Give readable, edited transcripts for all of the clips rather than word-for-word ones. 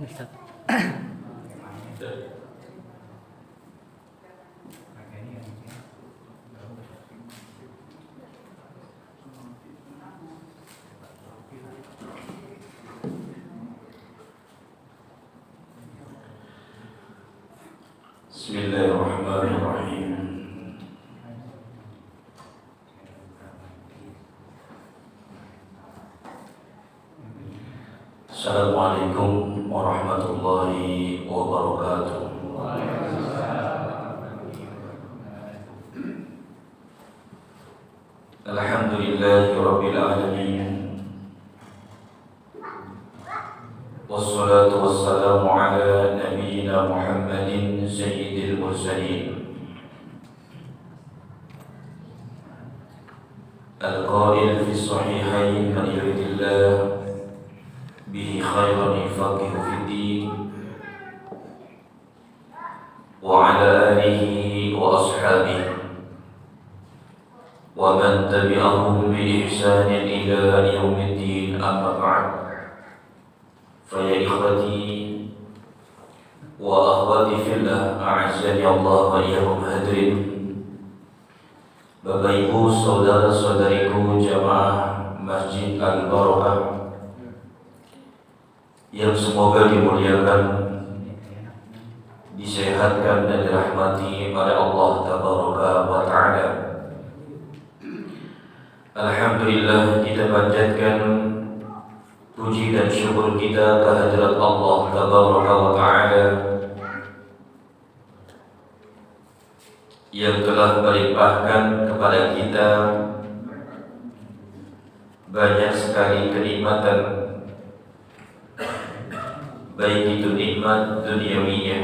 Bismillahirrahmanirrahim. Assalamualaikum warahmatullahi wabarakatuh. Alhamdulillahi rabbil alamin. Wassalatu wassalamu ala nabiyyina Muhammadin sayyidil mursalin. Al-qail fi sahihain man yuridillah bihi khairan yufaqihu fid din wa ala alihi wa ashabihi wa man tabi'ahum bi ihsanin ila yaumiddin, amma ba'd. Fa ya ikhwati wa akhwati fillah, a'azzani Allah wa iyyakum hadirin. Bapak Ibu, saudara-saudariku jamaah Masjid Al-Barakah yang semoga dimuliakan, disehatkan dan dirahmati oleh Allah Tabaraka wa Ta'ala. Alhamdulillah, kita panjatkan puji dan syukur kita kehadirat Allah Tabaraka wa Ta'ala yang telah melimpahkan kepada kita banyak sekali kenikmatan, baik itu nikmat duniawiyah,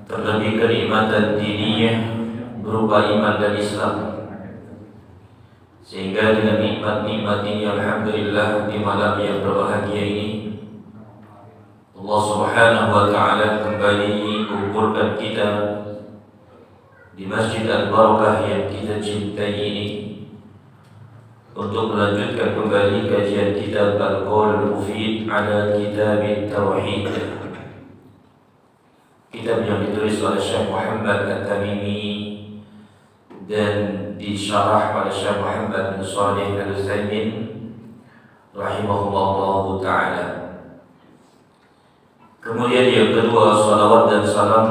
terlebih kenikmatan diniyah berupa iman dan Islam, sehingga dengan nikmat-nikmat ini alhamdulillah di malam yang berbahagia ini Allah Subhanahu wa Ta'ala kembali kumpulkan kita di Masjid Al-Barakah yang kita cintai ini untuk melanjutkan kembali kajian kitab Al-Qaul Mufid ala Kitab Tauhid, kitab yang ditulis oleh Syekh Muhammad At-Tamimi dan disyarah oleh Syekh Muhammad bin Shalih Al-Utsaimin rahimahullahu ta'ala. Kemudian yang kedua, salawat dan salam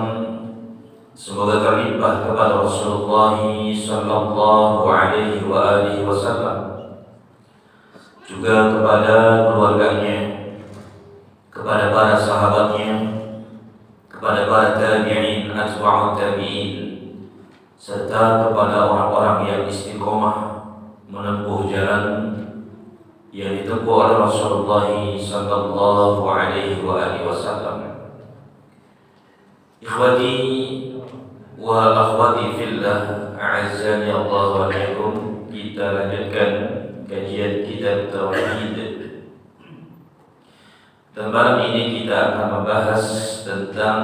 semoga terlimpah kepada Rasulullah sallallahu alaihi wa alihi wasallam, juga kepada keluarganya, kepada para sahabatnya, kepada para tabi'in, atba'ut tabi'in, serta kepada orang-orang yang istiqomah menempuh jalan yang ditempuh oleh Rasulullah sallallahu alaihi wa alihi wasallam. Ikhwati wa akhwati fillah, a'azzani Allah wa iyyakum. Kita lanjutkan kajian kitab Tauhid. Dan malam ini kita akan membahas tentang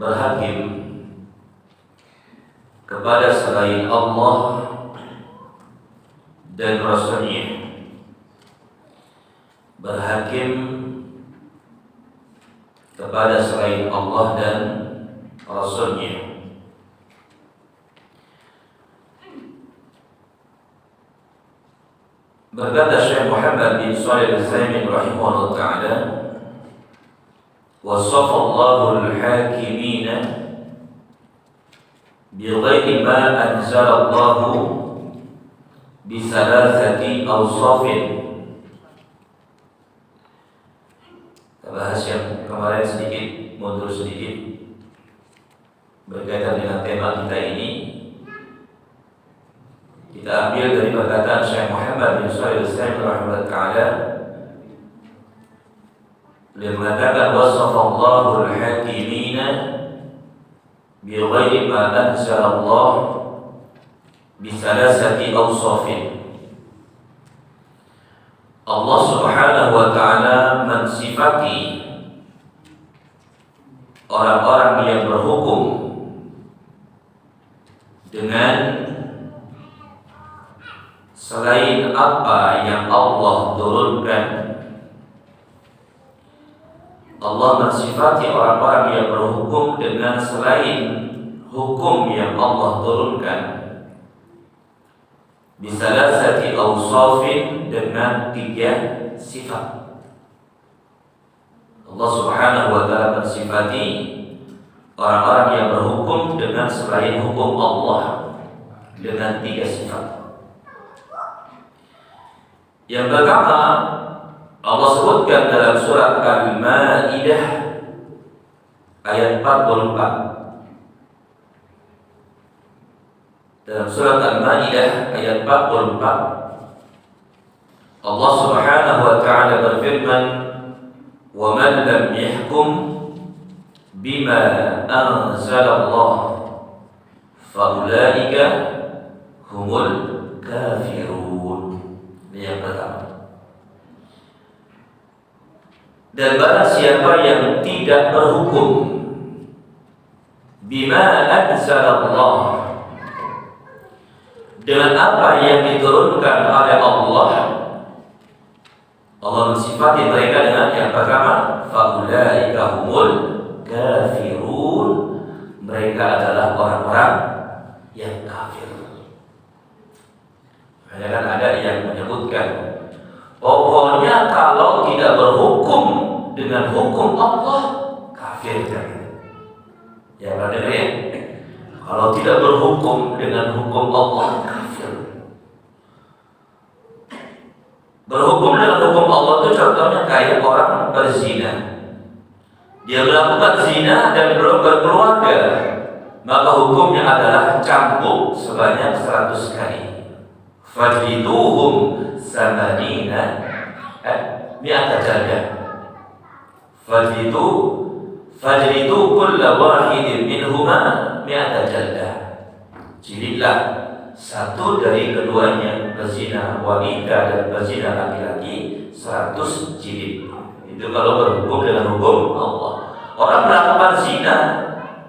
berhakim kepada selain Allah dan Rasulnya. Berhakim kepada selain Allah dan Rasulnya. Berkata Syekh Muhammad bin Shalih Al-Utsaimin rahimahullah ta'ala, wasafa Allahu al-hakimina bighairi ma anzala Allahu bi thalathati awsafin. Kita bahas yang kemarin sedikit, mundur sedikit berkaitan dengan tema kita ini. Kita ambil dari perkataan Syekh Muhammad bin Shalih Al-Utsaimin rahimahullah ta'ala. Beliau mengatakan wasafa Allahu al-hakimina bighairi ma anzala Allah bi thalathati awsafin. Allah Subhanahu wa ta'ala mensifati orang-orang yang berhukum dengan selain apa yang Allah turunkan Allah mensifati orang-orang yang berhukum dengan selain hukum yang Allah turunkan bisalasati awsafin, dengan 3 sifat. Allah Subhanahu wa taala mensifati orang-orang yang berhukum dengan selain hukum Allah dengan 3 sifat. Yang pertama, Allah sebutkan dalam surat Al-Maidah ayat 44. Dalam surat Al-Maidah ayat 44, Allah Subhanahu wa taala berfirman, "Wa man lam yahkum bima anzalallah fa ulaika humul kafirun." Ini yang pertama. Dan barang siapa yang tidak berhukum bima anzalallah, dengan apa yang diturunkan oleh Allah, Allah mensifati mereka dengan yang pertama, faulaika humul kafirun, mereka adalah orang-orang yang kafir. Hanya kan ada yang menyebutkan, pokoknya kalau tidak berhukum dengan hukum Allah, kafir. Ya, berarti ya, kalau tidak berhukum dengan hukum Allah, kafir. Berhukum dengan hukum Allah itu contohnya kayak orang berzina. Dia melakukan zina dan belum berkeluarga, maka hukumnya adalah cambuk sebanyak 100 kali. Fajliduhum samanina mi'ata jaldah. Fajlidu kulla wahidin minhuma mi'ata jaldah. Jilidlah satu dari keduanya, berzina wanita dan berzina laki-laki, 100 jilid. Itu kalau berhukum dengan hukum Allah. Orang melakukan zina,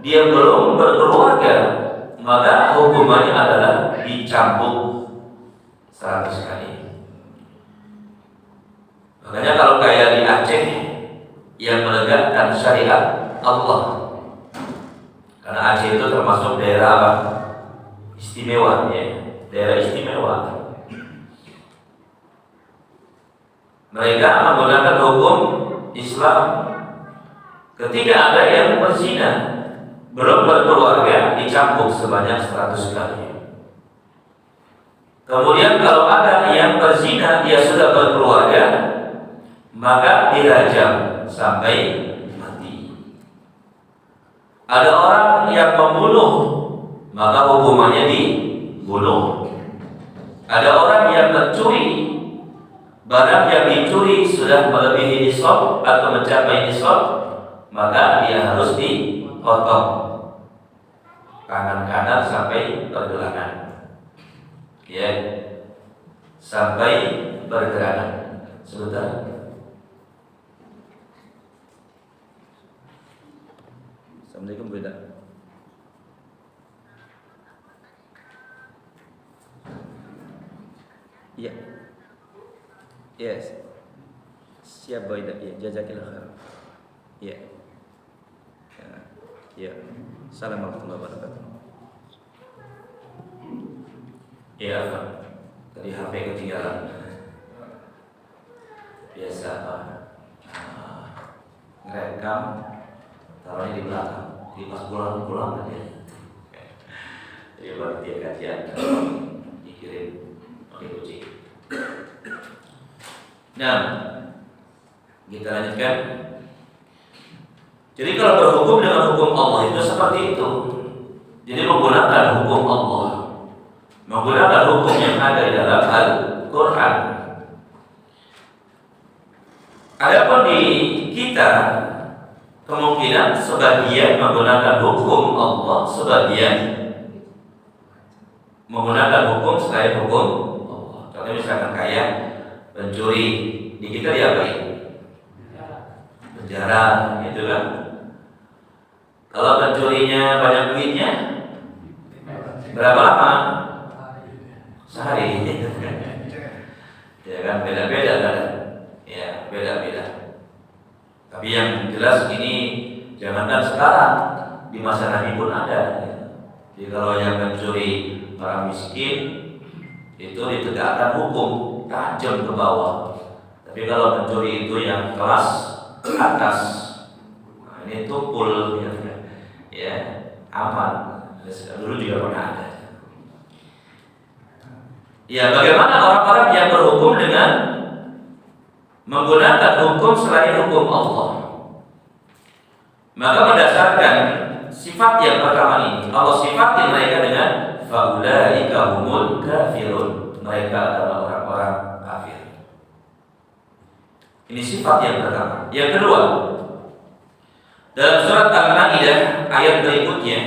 dia belum berkeluarga, maka hukumannya adalah dicambuk 100 kali. Makanya kalau kayak di Aceh yang menegakkan syariat Allah, karena Aceh itu termasuk daerah apa? Istimewa, ya, daerah istimewa. Mereka menggunakan hukum Islam. Ketika ada yang berzina belum berkeluarga, dicambuk sebanyak 100 kali. Kemudian kalau ada yang berzina dia sudah berkeluarga, maka dirajam sampai mati. Ada orang yang membunuh, maka hukumannya dibunuh. Ada orang yang mencuri, barang yang dicuri sudah melebihi nisab atau mencapai nisab, maka dia harus dipotong tangan kanan sampai pergelangan. Ya, sampai pergelangan. Sebentar. Assalamualaikum beda. Iya. Yes. Siap beda. Ya, jazakillah khair. Iya. Ya. Assalamualaikum warahmatullahi wabarakatuh. Iya, Pak. Tadi HP ketinggalan. Biasa Pak. Ngerekam, taruhnya di belakang. Jadi pas pulang aja. Jadi baru dia kajian, dikirim pakai kucing. Nah, kita lanjutkan. Jadi kalau berhukum dengan hukum Allah itu seperti itu. Jadi menggunakan hukum Allah, menggunakan hukum yang ada di dalam Al-Quran. Adapun di kita, kemungkinan sebagian menggunakan hukum Allah, sebagian menggunakan hukum selain hukum Allah. Contohnya misalkan kayak pencuri, di kita diapain? Penjara, gitu kan? Kalau pencurinya banyak duitnya, berapa lama? Sehari. Ya kan, beda-beda kan? Ya, beda-beda. Tapi yang jelas jelas ini jangankan sekarang, di masa Nabi pun ada. Jadi kalau yang mencuri orang miskin itu ditegakkan hukum tajam ke bawah. Tapi kalau mencuri itu yang kelas atas, nah ini tumpul ya, aman. Dulu juga pernah ada. Ya, bagaimana orang-orang yang berhukum dengan menggunakan hukum selain hukum Allah? Maka berdasarkan sifat yang pertama ini, Allah sifati mereka dengan faulaika humul kafirun. Mereka adalah orang-orang kafir. Ini sifat yang pertama. Yang kedua, dalam surat Al-Maidah ayat berikutnya,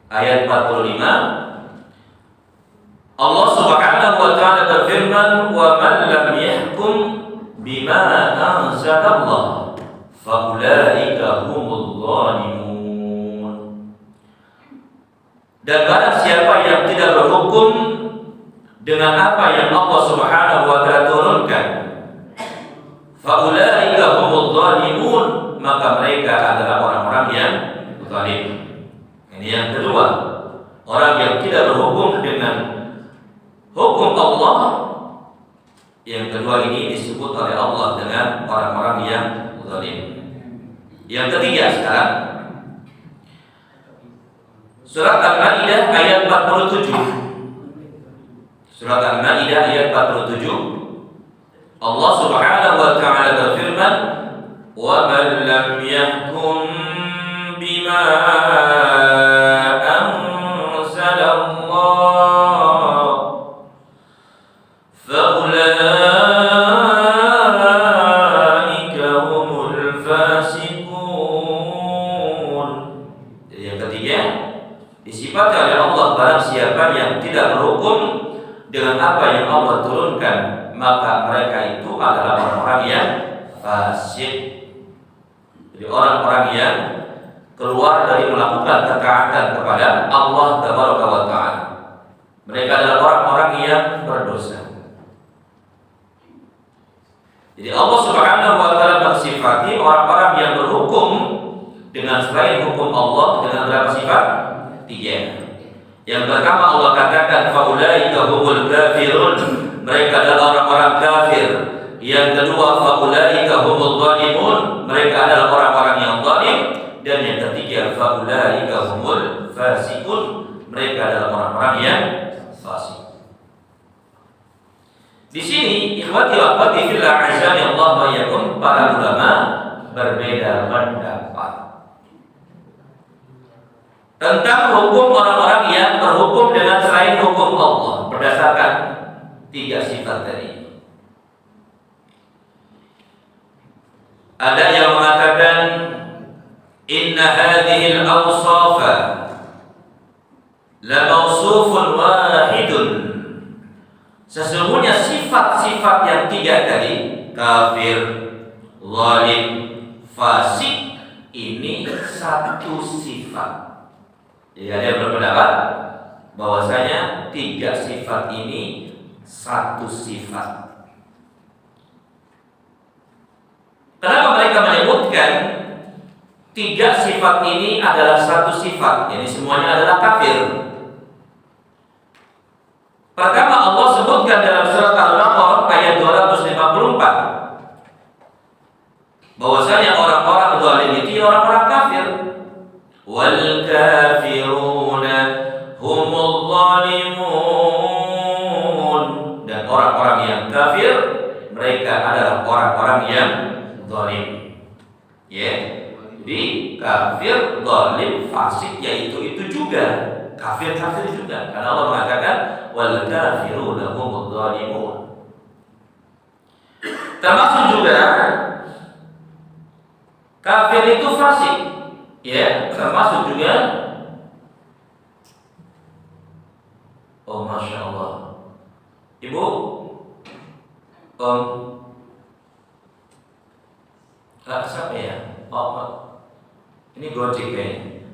ayat 45, Allah Subhanahu wa taala berfirman, "Wa man lam yahkum bima anzalallah faulaika humul zalimun." Dan barang siapa yang tidak berhukum dengan apa yang Allah Subhanahu wa taala turunkan, faulaika humul zalimun, maka mereka adalah orang-orang yang zalim. Ini yang kedua, orang yang tidak berhukum dengan hukum Allah. Yang kedua ini disebut oleh Allah dengan orang-orang yang zalim. Yang ketiga sekarang, surat Al-Maidah ayat 47. Surat Al-Maidah ayat 47, Allah Subhanahu wa taala berfirman, "Wa man lam yahkum bima dengan apa yang Allah turunkan, maka mereka itu adalah orang-orang yang fasik. Jadi orang-orang yang keluar dari melakukan ketaatan kepada Allah Tabaraka wa Ta'ala. Mereka adalah orang-orang yang berdosa. Jadi Allah Subhanahu wa Ta'ala bersifati orang-orang yang berhukum dengan selain hukum Allah dengan berapa sifat? 3. Yang pertama Allah katakan faulaika humul kafirun, mereka adalah orang-orang kafir. Yang kedua faulaika humul zalimun, mereka adalah orang-orang yang zalim. Dan yang ketiga faulaika humul fasikun, mereka adalah orang-orang yang fasik. Di sini ikhwati wa akhwati fillah azza Allah wa yakum, para ulama berbeda pendapat tentang hukum orang-orang yang berhukum dengan selain hukum Allah berdasarkan 3 sifat tadi. Ada yang mengatakan inna hadhihi al-awsafa la mawsufun wahidun. Sesungguhnya sifat-sifat yang 3 tadi, kafir, zalim, fasik, ini satu sifat. Jadi ada yang berpendapat bahwasanya 3 sifat ini satu sifat. Kenapa mereka menyebutkan 3 sifat ini adalah satu sifat? Jadi semuanya adalah kafir. Pertama Allah sebutkan dalam surat Al-Baqarah ayat 254 bahwasanya orang-orang zalim itu orang-orang kafir. Wal kafiruna humul zalimun, dan orang-orang yang kafir mereka adalah orang-orang yang zalim. Ya. Jadi kafir, zalim, fasik yaitu itu juga. Kafir juga. Karena Allah mengatakan wal kafiruna humul zalimun. Termasuk juga kafir itu fasik. Ya, termasuk juga. Oh, masya Allah, Ibu, siapa ya? Oh, ini Gojek kayaknya.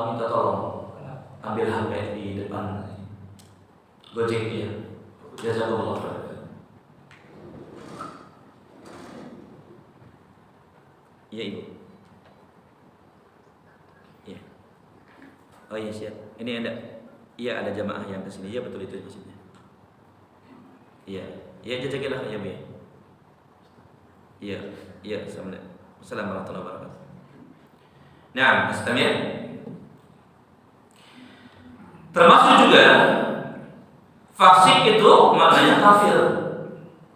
Minta tolong ambil HP di depan Gojek ya. Jazakumullah khairan. Iya Ibu. Iya. Oh iya siap. Ini ada. Iya ada jamaah yang kesini. Iya betul itu maksudnya. Iya. Iya jazakallah ya Bu. Iya. Iya. Assalamualaikum warahmatullahi wabarakatuh. Nah, istamir. Termasuk juga fasik itu maknanya kafir.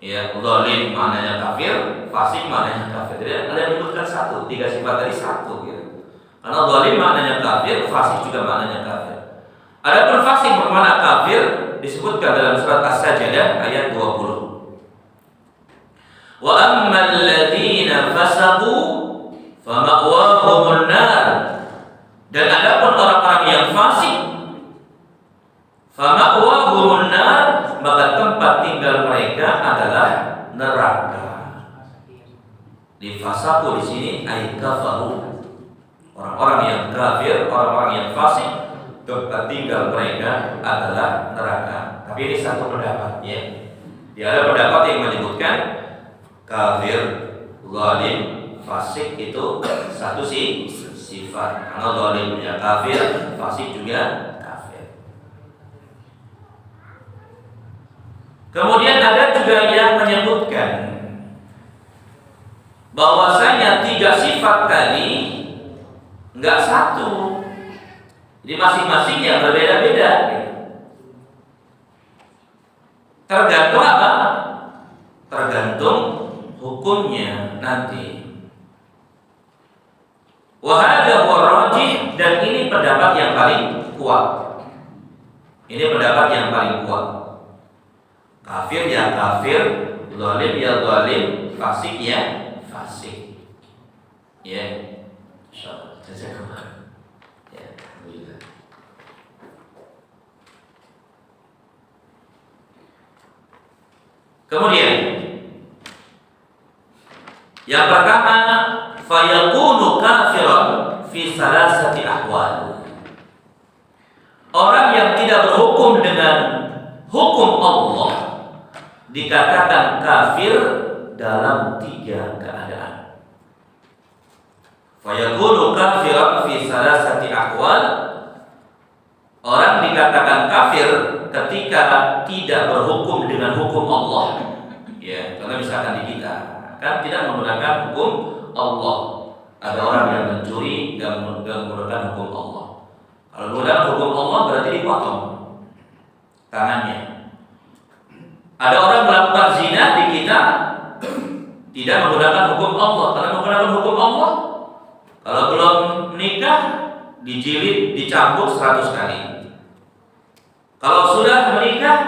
Ya, zalim maknanya kafir, fasik maknanya kafir. Jadi ada yang menyebutkan satu, 3 sifat tadi satu gitu. Karena zalim maknanya kafir, fasik juga maknanya kafir. Adapun fasik bermakna kafir disebutkan dalam surat As-Sajdah ayat 20. Wa ammal ladzina fasaqu fama'wahumun nar. Dan adapun orang-orang yang fasik, fama'wahumun nar, maka tempat tinggal mereka adalah neraka. Di fasaku di sini ay kafaru. Orang-orang yang kafir, orang-orang yang fasik, tempat tinggal mereka adalah neraka. Tapi ini satu pendapat ya. Di ada pendapat yang menyebutkan kafir, zalim, fasik itu satu sifat. Karena zalimnya kafir, fasik juga. Kemudian ada juga yang menyebutkan bahwasanya 3 sifat tadi enggak satu. Jadi masing-masing yang berbeda-beda. Tergantung apa? Tergantung hukumnya nanti. Wa hadza huwa rajih, dan ini pendapat yang paling kuat. Ini pendapat yang paling kuat. Kafir ya kafir, zalim ya zalim, fasik ya fasik. Ya. Insyaallah. Jazakallah. Ya, alhamdulillah. Kemudian yang pertama, fayakunu kafiran fi salasati ahwal. Orang yang tidak berhukum dengan hukum Allah dikatakan kafir dalam 3 keadaan. Fayakunu kafiran fi salasati ahwal. Orang dikatakan kafir ketika tidak berhukum dengan hukum Allah. Ya, karena misalkan di kita kan tidak menggunakan hukum Allah. Ada orang yang mencuri dan menggunakan hukum Allah. Kalau menggunakan hukum Allah berarti dipotong tangannya. Ada orang melakukan zina di kita tidak menggunakan hukum Allah. Kalau menggunakan hukum Allah, kalau belum nikah dijilid, dicambuk 100 kali. Kalau sudah menikah,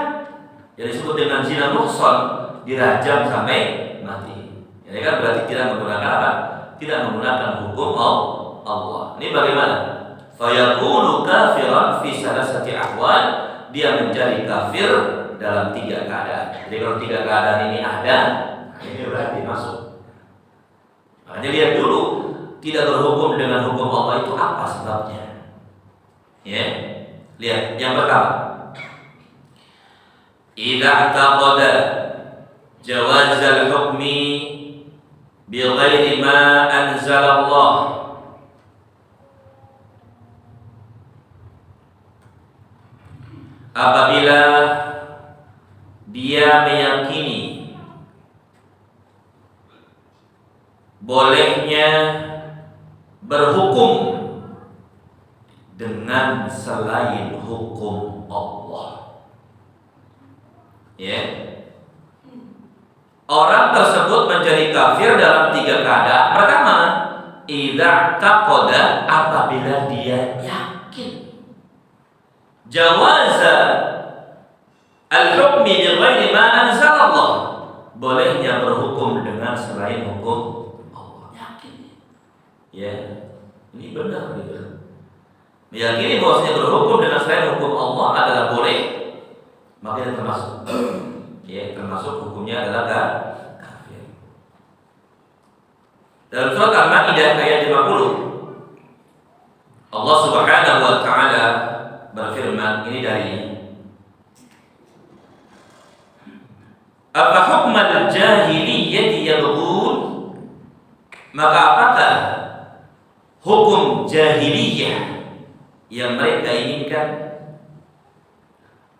yang disebut dengan zina muhsan, dirajam sampai mati. Ini kan berarti tidak menggunakan apa? Tidak menggunakan hukum Allah. Ini bagaimana? Fayakunu kafiran fi salasati ahwal. Dia menjadi kafir dalam 3 keadaan. Jadi kalau 3 keadaan ini ada, ini berarti masuk. Makanya lihat dulu, tidak berhukum dengan hukum Allah itu apa sebabnya? Ya, lihat yang pertama. Idza taqada jawaz al-hukmi bi ghairi ma anzalallah. Apabila dia meyakini bolehnya berhukum dengan selain hukum Allah. Ya. Orang tersebut menjadi kafir dalam 3 keadaan. Pertama, idza taqada, apabila dia yakin jawaza al-hukmi bi ghairi ma anzalallah, bolehnya berhukum dengan selain hukum Allah. Yakin. Ya, ini benar gitu. Meyakini bahwasanya berhukum dengan selain hukum Allah adalah boleh, maka itu termasuk. Ya, termasuk hukumnya adalah kafir. Dalam surat Al-Maidah ayat 50, Allah Subhanahu wa taala berfirman, ini dari Afa hukmal jahiliyyati yabghun, maka apakah hukum jahiliyah yang mereka inginkan,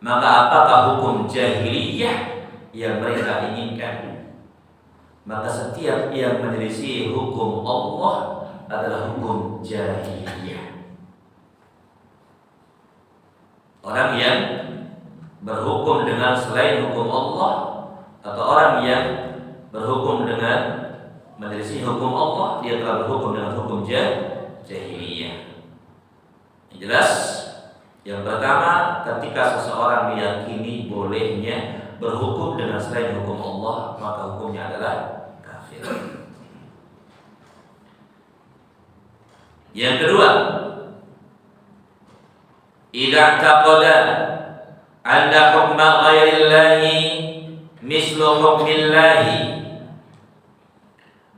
maka apakah hukum jahiliyah yang mereka inginkan? Maka setiap yang menyelisih hukum Allah adalah hukum jahiliyah. Orang yang berhukum dengan selain hukum Allah atau orang yang berhukum dengan menyelisih hukum Allah, dia telah berhukum dengan hukum jahiliyah. Yang jelas, yang pertama, ketika seseorang meyakini bolehnya berhukum dengan selain hukum Allah, maka hukumnya adalah kafir. Yang kedua, idza taqala anna hukma ghairillahi mislu hukmillahi,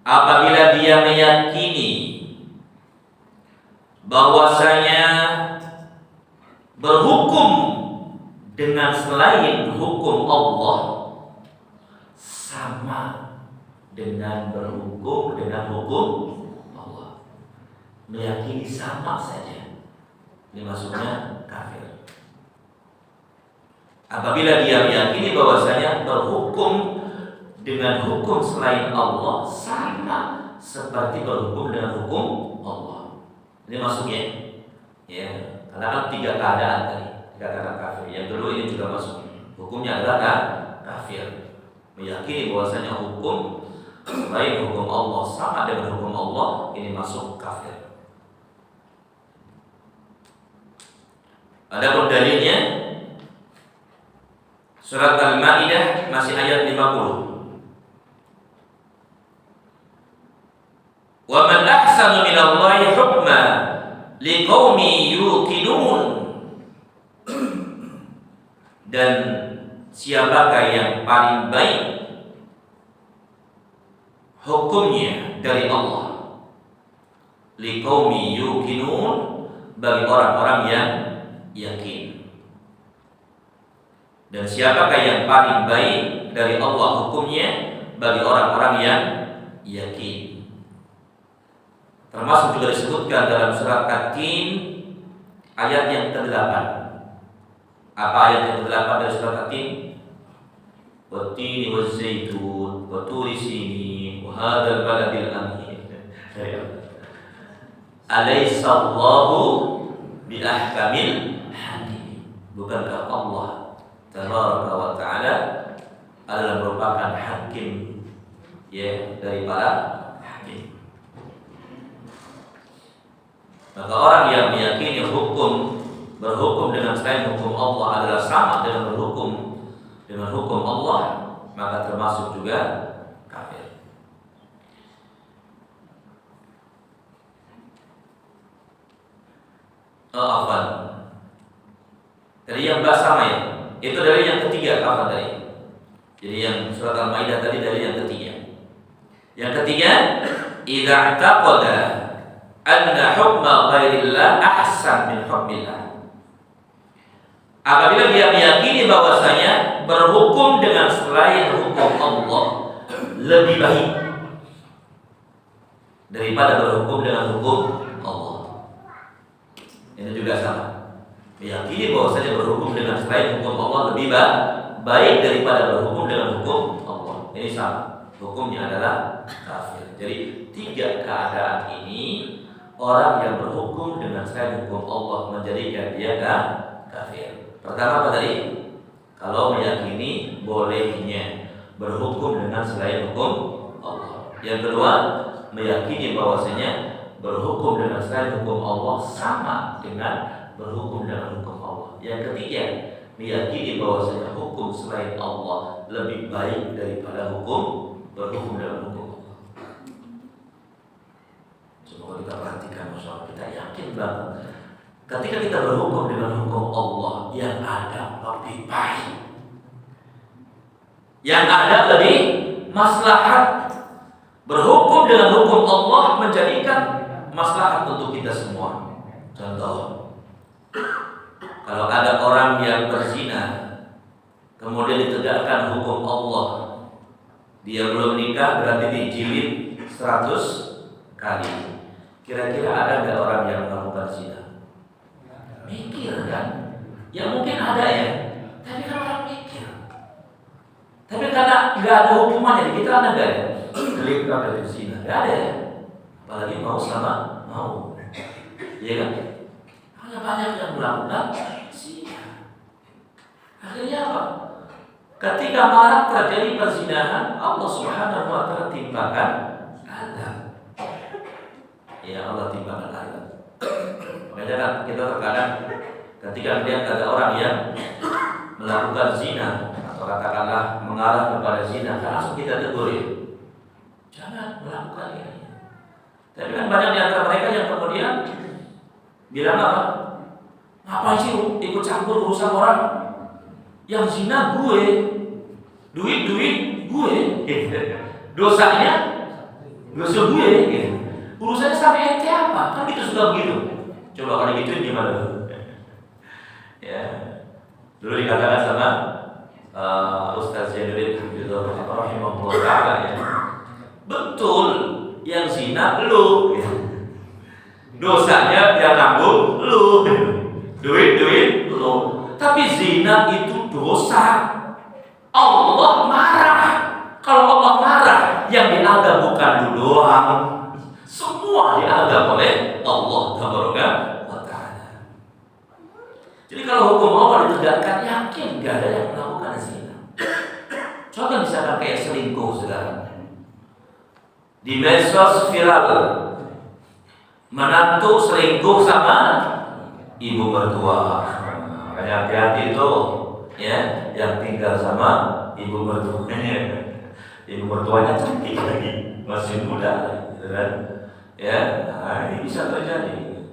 apabila dia meyakini bahwasanya berhukum dengan selain hukum Allah sama dengan berhukum dengan hukum Allah, meyakini sama saja, ini maksudnya kafir. Apabila dia meyakini bahwasanya berhukum dengan hukum selain Allah sama seperti berhukum dengan hukum Allah, ini maksudnya, ya, karena kan tiga keadaan tadi, tiga keadaan kafir. Yang kedua ini juga masuk, hukumnya adalah kafir, meyakini bahwasanya hukum selain hukum Allah sama dengan hukum Allah, ini masuk kafir. Adapun dalilnya surat Al-Maidah masih ayat 50. Wa man ahsanu minallahi hukma liqaumi yuqinun, dan siapakah yang paling baik hukumnya dari Allah, liqaumi yuqinun, bagi orang-orang yang yakin. Dan siapakah yang paling baik dari Allah hukumnya bagi orang-orang yang yakin. Termasuk juga disebutkan dalam surat At-Tin ayat yang ke-8. Apa ayat yang ke-8 dari surat At-Tin? Wat-tini waz-zaitun wa turi sinin wa hadzal baladil amin. Alaysa Allahu bi ahkamil hakim. Bukankah Allah Tabaraka wa ta'ala adalah merupakan hakim, ya, dari para hakim. Maka orang yang meyakini berhukum dengan selain hukum Allah adalah sama dengan berhukum dengan hukum Allah, maka termasuk juga kafir. Afwan. Tadi yang sama ya. Itu dari yang ketiga, apa tadi? Jadi yang surat Al-Maidah tadi dari yang ketiga. Yang ketiga, idza taqada anna hukma ghairillah ahsan min hukmillah. Apabila dia meyakini bahwasanya berhukum dengan selain hukum Allah lebih baik daripada berhukum dengan hukum Allah. Ini juga sama. Meyakini bahwasanya berhukum dengan selain hukum Allah lebih baik daripada berhukum dengan hukum Allah. Ini sama, hukumnya adalah kafir. Jadi tiga keadaan ini, orang yang berhukum dengan selain hukum Allah menjadikan dia kafir. Pertama apa tadi? Kalau meyakini bolehnya berhukum dengan selain hukum Allah. Yang kedua, meyakini bahwasanya berhukum dengan selain hukum Allah sama dengan berhukum dengan hukum Allah. Yang ketiga, meyakini bahwasanya hukum selain Allah lebih baik daripada berhukum dengan hukum Allah. Coba kita perhatikan, masalah kita yakin banget ketika kita berhukum dengan hukum Allah yang ada lebih baik, yang ada lebih maslahat. Berhukum dengan hukum Allah menjadikan maslahat untuk kita semua. Contoh, kalau ada orang yang berzina, kemudian ditegakkan hukum Allah, dia belum nikah berarti dijilid 100 kali. Kira-kira ada nggak orang yang melakukan zina? Mikir kan? Ya mungkin ada ya, tapi kan orang mikir. Tapi karena nggak ada hukumannya, kita ada nggak ya? Delik apa itu zina? Nggak ada ya. Apalagi mau sama mau, iya kan? Hanya banyak yang melakukan zina. Akhirnya apa? Ketika marak terjadi perzinahan, Allah Subhanahu wa Ta'ala timpakan azab. Ya Allah timpakan azab. Makanya kan kita terkadang ketika melihat ada orang yang melakukan zina atau katakanlah mengarah kepada zina, kan langsung kita tegur ya, jangan melakukan ini. Tapi kan banyak di antara mereka yang kemudian bilang apa? Ngapain sih ikut campur urusan orang? Yang zina gue, duit gue, dosanya dosa gue, urusannya sama ente apa? Kan kita suka begitu. Coba kalau gitu gimana? Ya, dulu dikatakan sama Ustaz Zainuddin rahimahullah taala ya, betul, yang zina lu, dosanya yang nanggung lu, duit lu. Tapi zina itu dosa. Allah marah. Kalau Allah marah, yang diadab bukan lu doang, semua diadab oleh Allah Subhanahu wa Ta'ala. Jadi kalau hukum Allah ditegakkan, yakin gak ada yang melakukan zina. Contoh misalkan kayak selingkuh sekarang di medsos viral, menantu selingkuh sama ibu mertua. Makanya hati-hati itu ya, yang tinggal sama ibu mertuanya. Ibu mertuanya cantik lagi, masih muda, gitu kan? Ya, nah, ini bisa terjadi.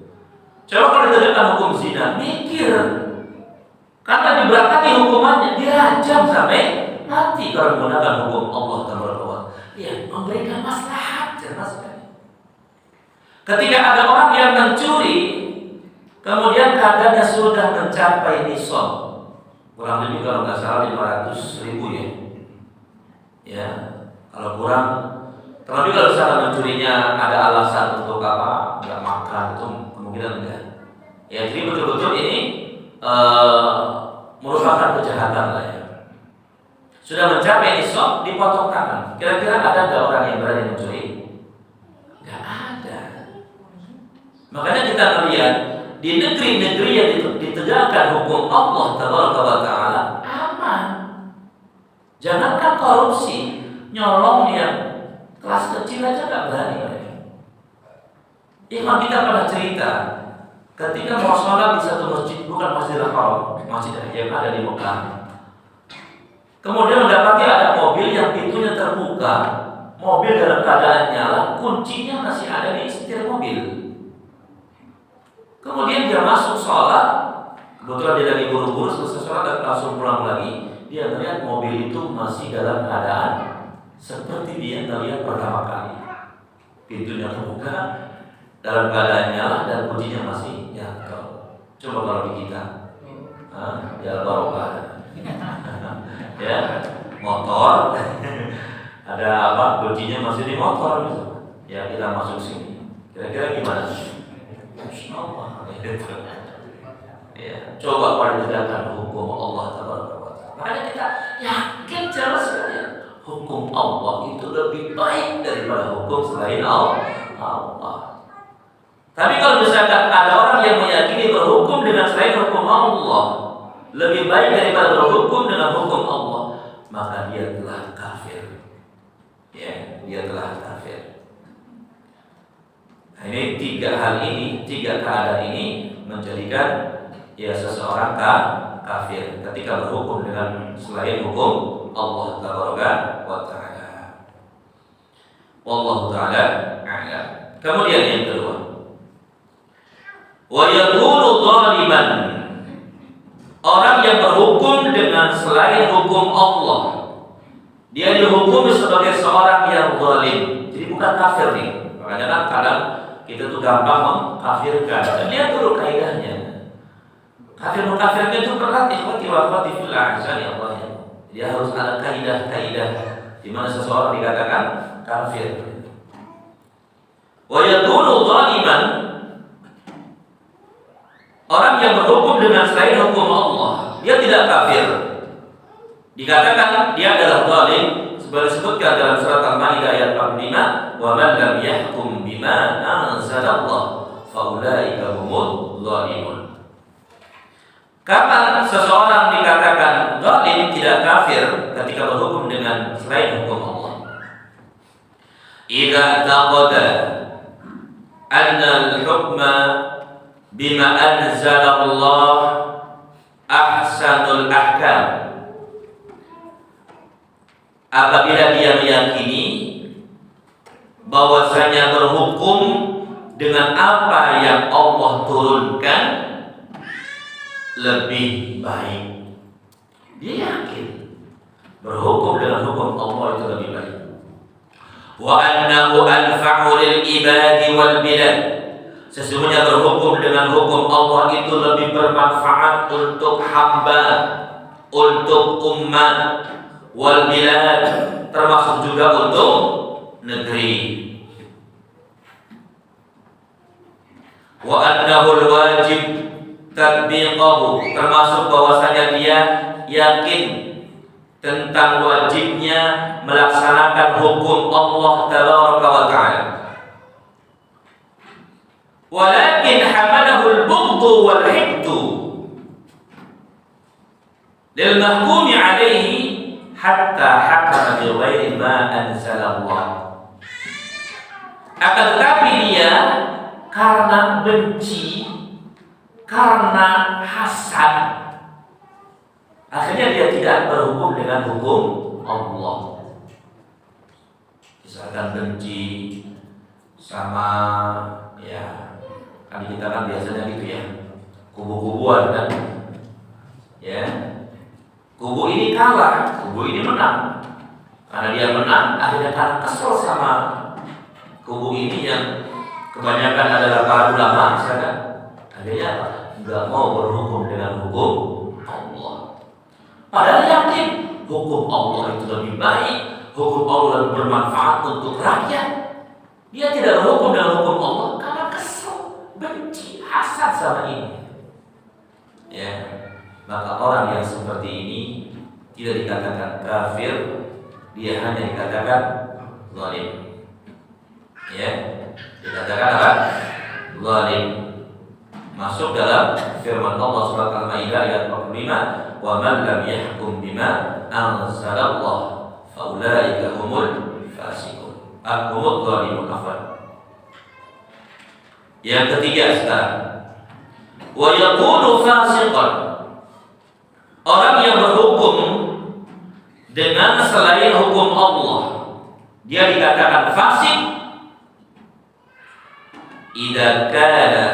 Coba kalau ditegakkan hukum zina, mikir, karena diberatkan hukumannya, dirajam sampai mati kalau menggunakan hukum Allah Taala. Ya, memberikan maslahat, jelas sekali. Ketika ada orang yang mencuri, kemudian keadaannya sudah mencapai nisab, kurang lebih kalau nggak salah 500.000 ya. Ya, kalau kurang, terlebih kalau misalnya mencurinya ada alasan untuk apa, nggak makan, itu kemungkinan enggak. Ya, jadi betul-betul ini merupakan kejahatan lah ya. Sudah mencapai nisab, dipotong tangan. Kira-kira ada nggak orang yang berani mencuri? Nggak ada. Makanya kita melihat di negeri-negeri yang ditegakkan hukum Allah Taala aman. Jangankan korupsi, nyolong yang kelas kecil aja nggak berani mereka. Imam kita pernah cerita, ketika mau sholat di satu masjid, bukan Masjidil Haram, masjid yang ada di Mekah, kemudian mendapati ada mobil yang pintunya terbuka, mobil dalam keadaan nyala, kuncinya masih ada di setir mobil. Kemudian dia masuk sholat, kebetulan dia lagi buru-buru, selesai sholat dan langsung pulang lagi. Dia melihat mobil itu masih dalam keadaan seperti dia melihat pertama kali. Pintunya terbuka, dalam keadaan nyala dan kuncinya masih nyala. Coba kalau di kita, ya barokah. Ya, motor, ada apa? Kuncinya masih di motor, gitu. Ya kita masuk sini. Kira-kira gimana? Allah. Ya, coba pada tegakkan hukum Allah Taala. Makanya kita yakin jelas sekali hukum Allah itu lebih baik daripada hukum selain Allah. Tapi kalau misalkan ada orang yang meyakini berhukum dengan selain hukum Allah lebih baik daripada berhukum dengan hukum Allah, maka dia telah kafir. Ya, dia telah kafir. Nah, ini tiga keadaan ini menjadikan ya seseorang kafir ketika berhukum dengan selain hukum Allah Taala. Wallahu taala a'lam. Kemudian yang kedua, wa yakunu zaliman, orang yang berhukum dengan selain hukum Allah, dia dihukum sebagai seorang yang zalim. Jadi bukan kafir nih. Makanya kan kadang kita tuh gampang mengkafirkan. Dan lihat dulu kaidahnya. Kafir mengkafirkan itu berat, ikhwati wa akhwati fillah, ya Allah ya. Dia harus ada kaidah-kaidah di mana seseorang dikatakan kafir. Wa yakunu zaliman, orang yang berhukum dengan selain hukum Allah, dia tidak kafir. Dikatakan dia adalah zalim sebagaimana disebutkan dalam surat Al-Maidah ayat 45, "Wa man lam yahkum bima anzalallah fa ulaika humul zalimun." Kapan seseorang dikatakan zalim, tidak kafir, ketika berhukum dengan selain hukum Allah? Idza taqada anna al-hukma bima anzalallah ahsanul ahkam, apabila dia meyakini bahwasanya berhukum dengan apa yang Allah turunkan lebih baik, dia yakin berhukum dengan hukum Allah itu lebih baik. Wa annahu anfa'u lil ibadi wal bilad, sesungguhnya berhukum dengan hukum Allah itu lebih bermanfaat untuk hamba, untuk umat, wal bilad, termasuk juga untuk negeri. Wa annahu wajib tatbiqahu, termasuk bahwasanya dia yakin tentang wajibnya melaksanakan hukum Allah tabaraka wa ta'ala. Walakin hamalahu al-bughdu wal hiddu lil mahkumi alaihi hatta hakama bi ghairi ma anzalallah. Akan tetapi dia karena benci, karena hasad, akhirnya dia tidak berhukum dengan hukum Allah. Misalkan benci sama, ya kan kita kan biasanya gitu ya, kubu-kubuan kan, ya, kubu ini kalah, kubu ini menang. Karena dia menang, akhirnya karena kesel sama kubu ini yang kebanyakan adalah para ulama, misalkan, akhirnya nggak mau berhukum dengan hukum Allah. Padahal yakin hukum Allah itu lebih baik, hukum Allah lebih bermanfaat untuk rakyat. Dia tidak berhukum dengan hukum Allah karena kesel, benci, hasad sama ini. Ya, maka orang yang seperti ini tidak dikatakan kafir, dia hanya dikatakan zalim. Ya, dikatakan apa? Zalim. Masuk dalam firman Allah surat Al-Maidah ayat 45, "Wa man lam yahkum bima anzalallah fa ulaika humul fasiqun." Humul zalimun. Yang ketiga sekarang, wa yakunu fasiqan, orang yang berhukum dengan selain hukum Allah, dia dikatakan fasik idza kana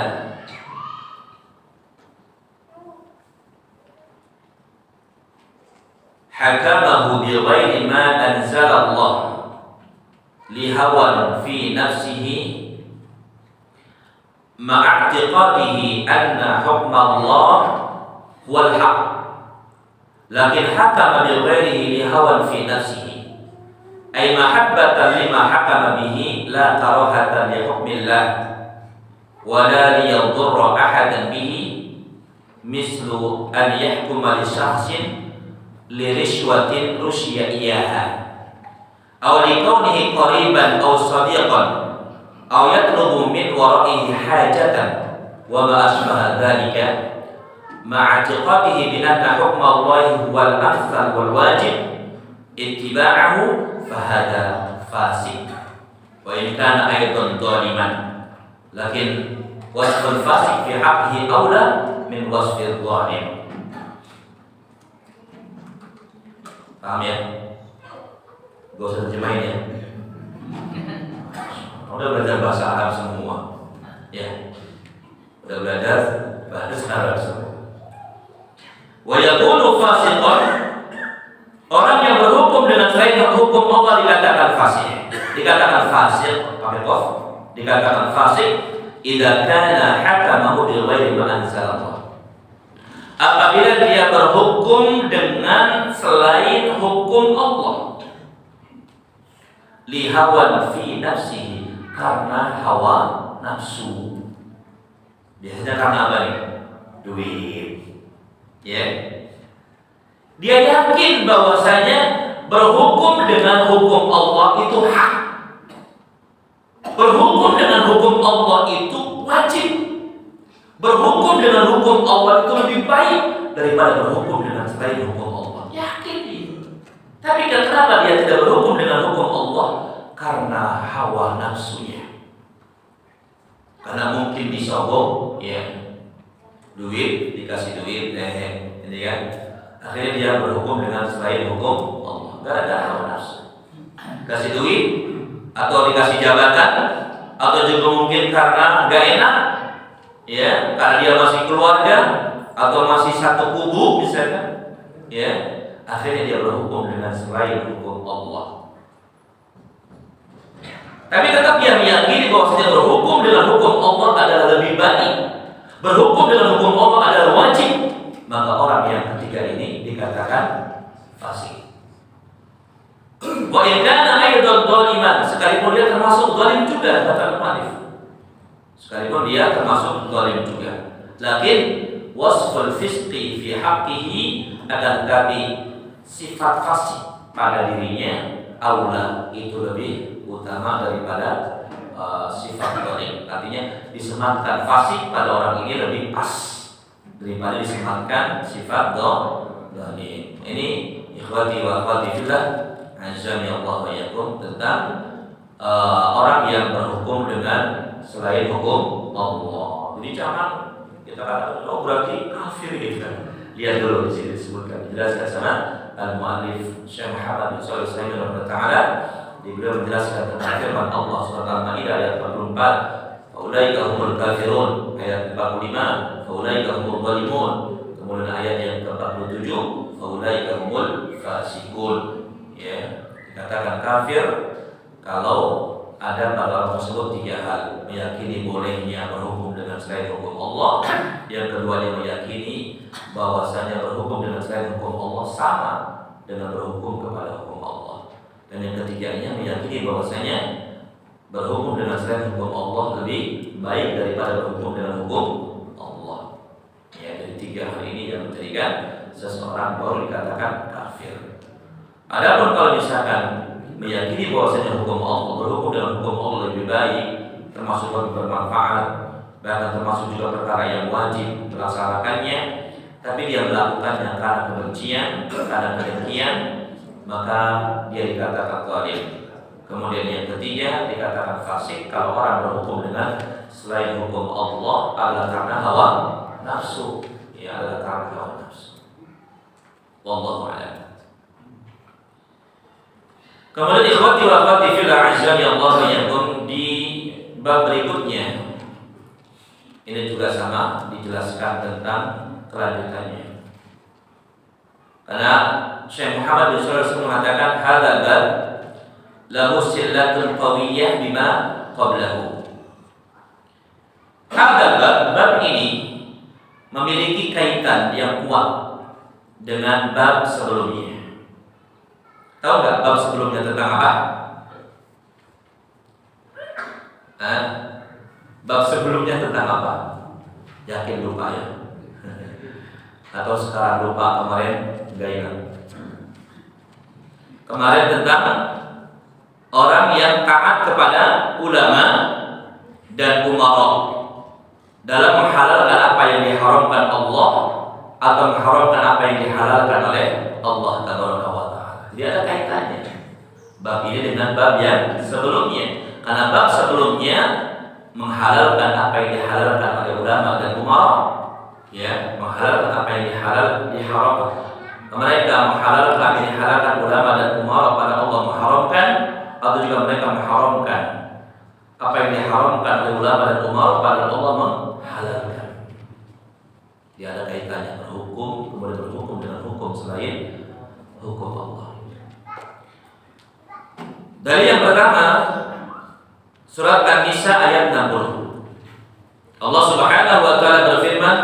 hakamahu bi ghairi ma anzalallah li hawan fi nafsihi ma'a'tiqadihi anna hukma Allah huwal haq, lakin hakama bi ghairihi li hawan fi nafsihi ay mahabbatan lima hakama bihi la karahatan li hukmillah wa la liyadurra ahadan bihi, mislu an yahkuma li syakhsin lirishwatin rusya iyaha aw likawnihi qariban aw sadiqan aw yatlubu min wara'ihi hajatan wa ma asbaha dhalika ma'a i'tiqadihi bi anna hukma Allahi huwal afdal wal wajib ittiba'ahu fahada fasik wa in kana aidan zaliman, lakin wasful fasik fi haqqihi awla min wasfil zalim. Paham ya? Gak usah terjemahin ya. Udah belajar bahasa Arab semua, ya. Udah belajar bahasa Arab semua. Wa yakunu fasiqan, orang yang berhukum dengan selain hukum Allah dikatakan fasik. Dikatakan fasik pakai qaf. Dikatakan fasik idza kana hakamahu bi ghairi ma anzalallah, apabila dia berhukum dengan selain hukum Allah, lihawan fi nafsihi, karena hawa nafsu. Biasanya karena apa nih? Duit. Ya. Dia yakin bahwasanya berhukum dengan hukum Allah itu hak. Berhukum dengan hukum Allah itu wajib. Berhukum dengan hukum Allah itu lebih baik daripada berhukum dengan selain hukum Allah. Yakin dia. Tapi kenapa dia tidak berhukum dengan hukum Allah? Karena hawa nafsunya. Karena mungkin disogok, ya, duit, dikasih duit, ini kan. Akhirnya dia berhukum dengan selain hukum Allah. Gara-gara hawa nafsu. Kasih duit, atau dikasih jabatan, atau juga mungkin karena nggak enak, ya, karena dia masih keluarga, atau masih satu kubu misalnya, ya, akhirnya dia berhukum dengan selain hukum Allah. Tapi tetap dia meyakini bahwasanya berhukum dengan hukum Allah adalah lebih baik. Berhukum dengan hukum Allah adalah wajib. Maka orang yang ketiga ini dikatakan fasik. Wa in kana aidan zaliman, sekalipun dia termasuk zalim juga, kata Malik. Sekalipun dia termasuk zalim juga. Lakin wasful fisqi fi haqqihi, akan tetapi sifat fasik pada dirinya aula, itu lebih utama daripada sifat zalim. Artinya disematkan fasik pada orang ini lebih pas daripada disematkan sifat zalim. Ini ikhwati wa akhwati fillah, azza Allah wa yakum, tentang orang yang berhukum dengan selain hukum Allah. Jadi jangan kita katakan oh berarti kafir gitu kan. Lihat dulu di sini disebutkan, dijelaskan sama al-muallif Syekh Muhammad bin Shalih Al-Utsaimin rahimahullah. Beliau menjelaskan tentang firman Allah surah Al-Maidah ayat 44, faulaika humul kafirun, ayat 45, faulaika humul zalimun. Kemudian ayat yang ke-47, faulaika humul fasikun. Ya, dikatakan kafir kalau ada pada orang tersebut tiga hal: meyakini bolehnya berhukum dengan selain hukum Allah, yang kedua dia meyakini bahwasanya berhukum dengan selain hukum Allah sama dengan berhukum kepada hukum Allah, dan yang ketiganya meyakini bahwasanya berhukum dengan selain hukum Allah lebih baik daripada berhukum dengan hukum Allah. Ya, jadi tiga hal ini yang menjadikan seseorang baru dikatakan kafir. Adapun kalau misalkan meyakini bahwasanya hukum Allah, berhukum dengan hukum Allah lebih baik, termasuk lebih bermanfaat, bahkan termasuk juga perkara yang wajib melaksanakannya, tapi dia melakukannya karena kebencian, karena kedengkian, maka dia dikatakan zalim. Kemudian yang ketiga dikatakan fasik kalau orang berhukum dengan selain hukum Allah adalah karena hawa nafsu, ya, adalah karena hawa nafsu. Wallahu a'lam. Kemudian ikhwati wa akhwati fillah azza Allah wa yakum, di bab berikutnya ini juga sama dijelaskan tentang kelanjutannya. Karena Syekh Muhammad bin Shalih Al-Utsaimin mengatakan hadzal bab lahu sillatun qawiyyah bima qablahu. Hadzal bab ini memiliki kaitan yang kuat dengan bab sebelumnya. Tahu nggak bab sebelumnya tentang apa? Bab sebelumnya tentang apa? Yakin lupa ya? Atau sekarang lupa, kemarin nggak ingat? Kemarin tentang orang yang taat kepada ulama dan umara dalam menghalalkan apa yang diharamkan Allah atau mengharamkan apa yang dihalalkan oleh Allah Taala. Dia ada kaitannya bab ini dengan bab yang sebelumnya, karena bab sebelumnya menghalalkan apa yang dihalalkan oleh ulama dan umara, ya, menghalalkan apa yang diharamkan. Mereka menghalalkan apa yang dihalalkan ulama dan umara pada Allah mengharamkan, atau juga mereka mengharamkan apa yang diharamkan oleh ulama dan umara pada Allah menghalalkan. Dia ada kaitannya, berhukum kemudian berhukum dengan hukum selain hukum Allah. Dari yang pertama, surat An-Nisa ayat 60. Allah Subhanahu wa taala berfirman,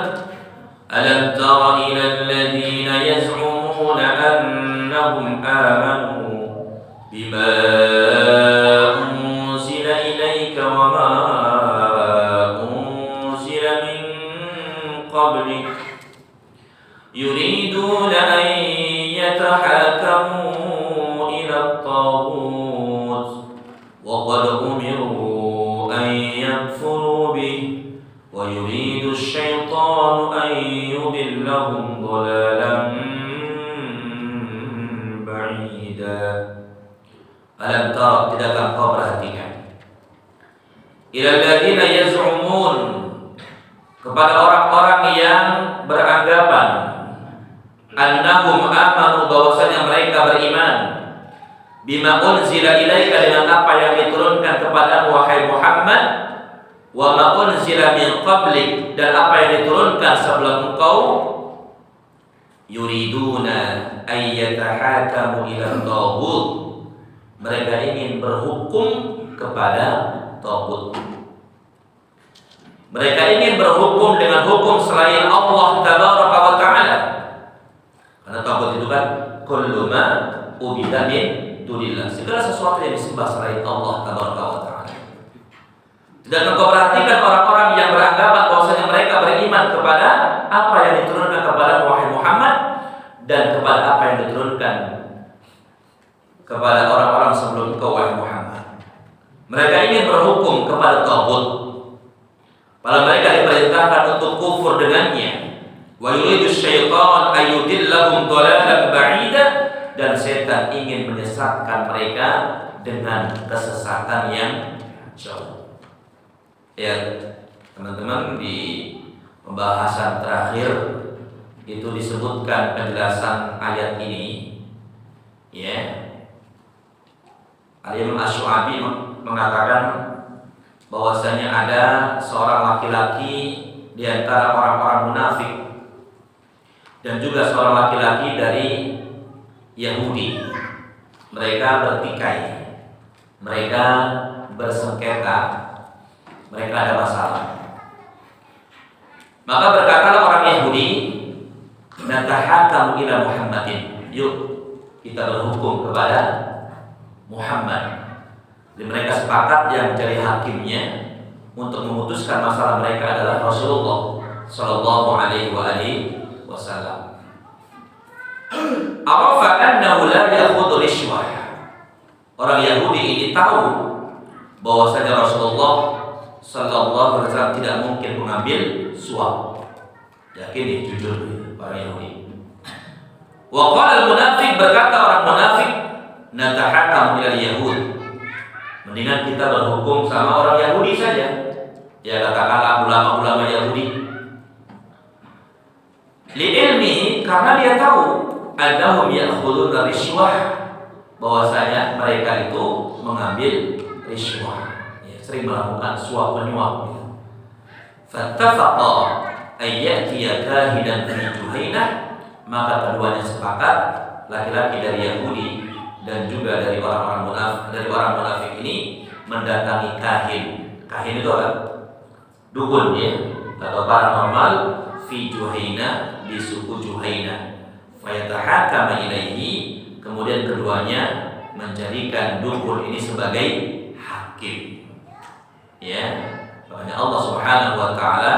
"Alam tara ilal ladzina yaz'umuna annahum amanu bima unzila ilaika wa الطاغوت وقد أمروا أن يكفروا به ويريد الشيطان أن يضلهم ضلالا بعيدا. Alam tara, tidakkah kau perhatikan? Ilal ladzina yaz'umun, kepada orang-orang yang beranggapan annahum amanu, bahwasanya mereka beriman, bima unzila ilaika, dengan apa yang diturunkan kepada wahai Muhammad, wa ma unzila min qablik, dan apa yang diturunkan sebelum engkau, yuriduna ayyatahakamu ila taghut, mereka ingin berhukum kepada taghut. Mereka ingin berhukum dengan hukum selain Allah tabaraka wa ta'ala. Karena taghut itu kan kullu ma ubida min dunillah, segala sesuatu yang disembah selain Allah tabaraka wa ta'ala. Dan engkau perhatikan orang-orang yang beranggapan bahwasanya mereka beriman kepada apa yang diturunkan kepada wahai Muhammad dan kepada apa yang diturunkan kepada orang-orang sebelum engkau wahai Muhammad. Mereka ingin berhukum kepada taghut, padahal mereka diperintahkan untuk kufur dengannya. Wa yuridu syaitan ayyudillahum dhalalan ba'ida, dan setan ingin menyesatkan mereka dengan kesesatan yang jauh. Ya, teman-teman, di pembahasan terakhir itu disebutkan penjelasan ayat ini. Ya, Al-Imam Asy-Syu'abi mengatakan bahwasanya ada seorang laki-laki di antara orang-orang munafik dan juga seorang laki-laki dari Yahudi. Mereka bertikai, mereka bersengketa, mereka ada masalah. Maka berkatalah orang Yahudi, natahakamu ila Muhammadin, yuk kita berhukum kepada Muhammad. Jadi mereka sepakat yang menjadi hakimnya untuk memutuskan masalah mereka adalah Rasulullah Sallallahu Alaihi Wasallam. Arafa annahu la ya'khudhu rishwah. Orang Yahudi ini tahu bahwasanya Rasulullah Sallallahu Alaihi Wasallam tidak mungkin mengambil suap. Yakin, jujur orang Yahudi. Wa qala al-munafiq, berkata orang munafik, natahakamu ilal yahud, mendingan kita berhukum sama orang Yahudi saja. Ya, katakanlah ulama-ulama Yahudi. Li'ilmihi, karena dia tahu annahum ya'khuduna rishwah, bahwasanya mereka itu mengambil rishwah, ya, sering melakukan suap menyuap. Fattafaqa ayyatiya kahidan fi Juhainah, maka keduanya sepakat, laki-laki dari Yahudi dan juga dari orang munafik ini mendatangi kahin. Kahin itu apa? Dukun, ya, atau paranormal, fi Juhainah, di suku Juhainah. Fayatahakama ilaihi, kemudian keduanya menjadikan dukun ini sebagai hakim. Ya, makanya Allah Subhanahu wa taala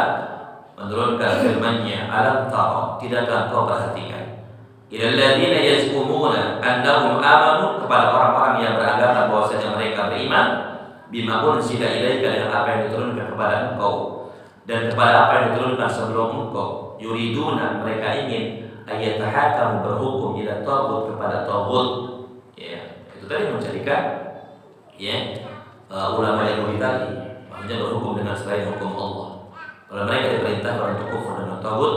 menurunkan firman-Nya, alam tara, tidakkah kau perhatikan, ilal ladzina yaz'umuna annahum amanu, kepada orang-orang yang beranggapan bahwasanya mereka beriman, bima unzila ilaika, dengan apa yang diturunkan kepada engkau dan kepada apa yang diturunkan sebelum engkau, yuriduna, mereka ingin, ayatahakamu, berhukum, ila taghut, kepada taghut. Ya, itu tadi menjadikan, ya, ulama Yahudi tadi, maksudnya berhukum dengan selain hukum Allah. Kalau mereka diperintahkan untuk kufur dengan taghut,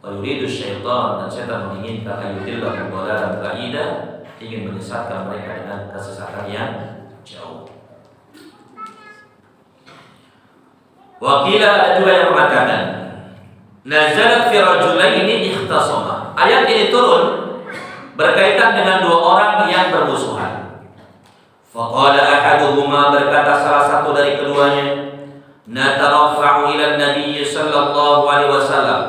wa yuridu syaitan, dan syaitan menginginkan ayyudillahum dhalalan ba'ida, ingin menyesatkan mereka dengan kesesatan yang jauh. Wakila, ada juga yang mengatakan, nazalat fi rajulaini ikhtasama, ayat ini turun berkaitan dengan dua orang yang bermusuhan. Faqala ahaduhuma, berkata salah satu dari keduanya, natarafa'u ila Nabi sallallahu alaihi wasallam,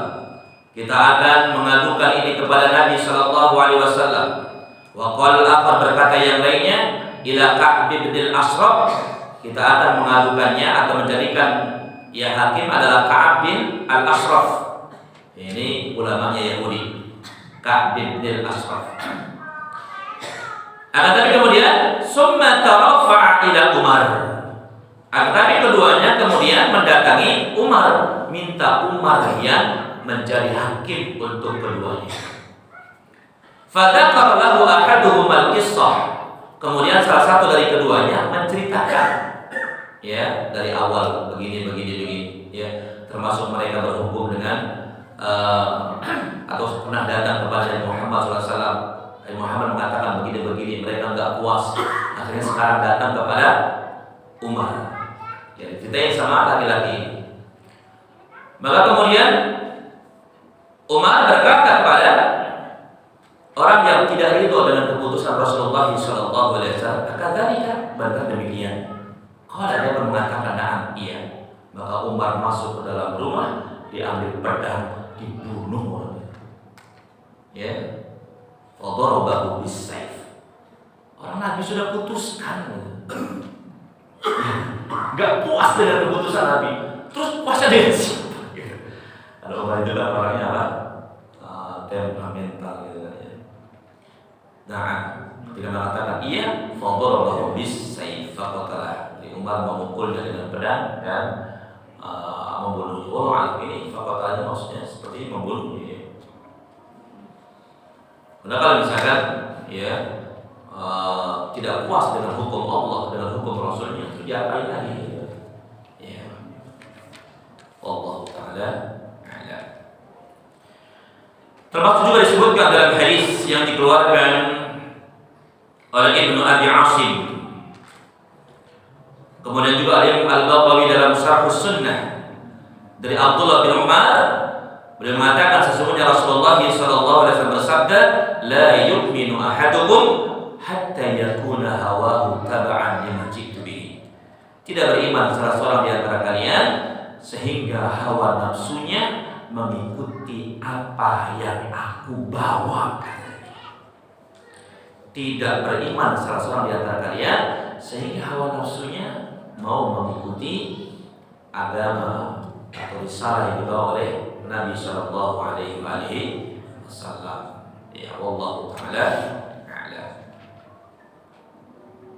kita akan mengadukan ini kepada Nabi sallallahu alaihi wasallam. Wa qala al-akhar, berkata yang lainnya, ila Ka'b bin al-Ashraf, kita akan mengadukannya atau menjadikan ya hakim adalah Ka'b bin al-Ashraf. Ini ulamanya Yahudi, Ka'b bin al-Ashraf. Akan tapi kemudian summa tarafa'a ila Umar. Akan tapi keduanya kemudian mendatangi Umar, minta Umar yang menjadi hakim untuk keduanya. Fadzakara lahu ahaduhum al-qissah. Kemudian salah satu dari keduanya menceritakan, ya, dari awal begini, ya, termasuk mereka berhukum dengan atau pernah datang kepada Nabi Muhammad SAW. Nabi Muhammad mengatakan begini, mereka enggak puas. Akhirnya sekarang datang kepada Umar. Ya, kita yang sama laki-laki. Maka kemudian Umar berkata kepada orang yang tidak ridho dengan keputusan Rasulullah SAW, "Akadzalika?" Benar demikian. Kalau dia mengatakan na'am, iya. Maka Umar masuk ke dalam rumah, diambil pedang, dibunuh orangnya. Ya. Fadarabahu bis-saif. Orang Nabi sudah putuskan. Enggak puas dengan keputusan Nabi. Terus puasnya dengan siapa? Kalau Umar itu orangnya apa? Temperamental gitu kan ya. Nah, ketika mengatakan iya, fadarabahu bis-saif, faqatalah. Umar memukulnya dengan pedang dan membunuhnya. Oh, alam ini faqatalahnya maksudnya seperti membunuhnya. Karena kalau misalkan ya tidak puas dengan hukum Allah, dengan hukum Rasulnya, itu diapain lagi? Ya, Allah Taala a'lam. Termasuk juga disebutkan dalam hadis yang dikeluarkan oleh Ibnu Abi Asim. Kemudian juga Imam Al-Baghawi dalam Syarh Sunnah dari Abdullah bin Umar, beliau mengatakan sesungguhnya Rasulullah SAW bersabda, "La yu'minu ahadukum hatta yakuna hawahu tab'an lima ji'tu bihi." Tidak beriman salah seorang di antara kalian sehingga hawa nafsunya mengikuti apa yang aku bawa. Tidak beriman salah seorang di antara kalian sehingga hawa nafsunya mau mengikuti agama atau risalah yang dibawa oleh Nabi Sallallahu Alaihi Wasallam. Ya, wallahu taala a'lam.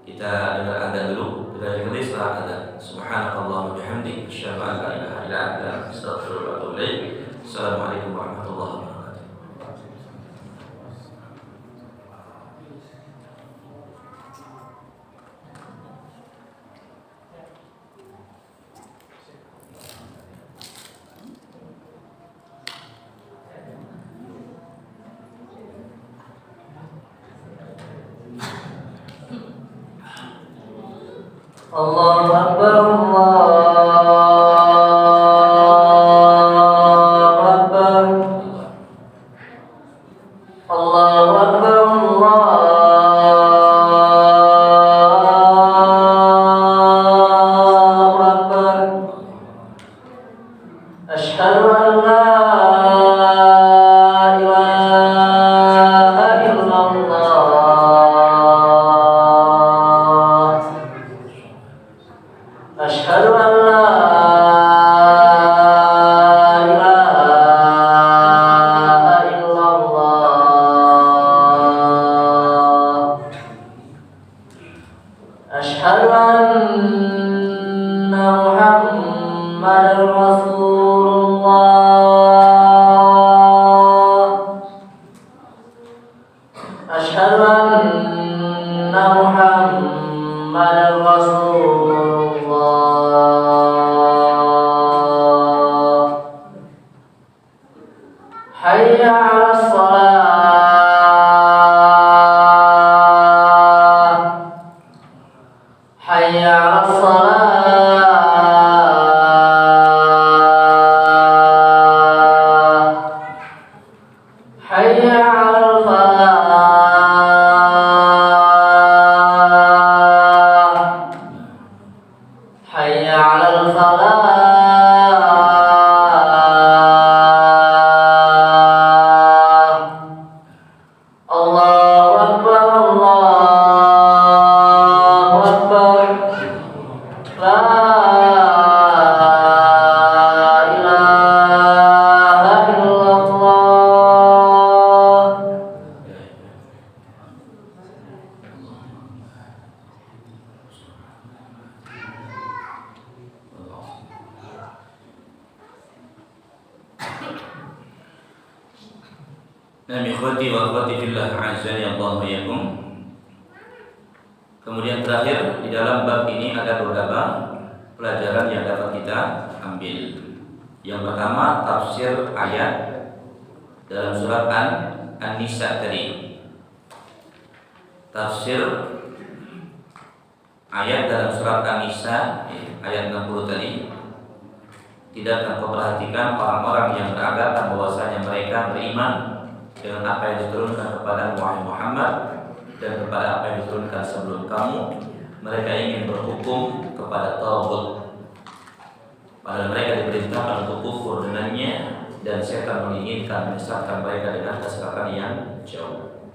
Kita dengar adzan dulu. Kita dengar setelah adzan. Subhanakallahumma bihamdik, asyhadu an la ilaha illa anta, astaghfiruka wa atubu ilaik. Assalamualaikum warahmatullahi wabarakatuh. Allahu Akbar, Allahu Akbar, Allahu Akbar. Asyhadu an la ilaha illallah. Asyhadu an la ilaha illallah. Asyhadu anna Muhammadar Rasulullah. Asyhadu anna Muhammadar Rasulullah. Hayya 'alas shalah. Hayya 'alas shalah. Hayya 'alal falah. Hayya 'alal falah. Allahu Akbar, Allahu Akbar. La Nah, ikhwati wa akhwati fillah, azani Allah wa iyyakum. Kemudian terakhir di dalam bab ini ada beberapa pelajaran yang dapat kita ambil. Yang pertama, tafsir ayat dalam surat An-Nisa tadi. Tafsir ayat dalam surat An-Nisa ayat 60 tadi. Tidakkah kau perhatikan orang-orang yang beranggapan bahwasanya mereka beriman dengan apa yang diturunkan kepada Muhammad dan kepada apa yang diturunkan sebelum kamu, mereka ingin berhukum kepada taghut. Padahal mereka diperintahkan untuk kufur dengannya, dan setan menginginkan menyesatkan mereka dengan kesesatan yang jauh.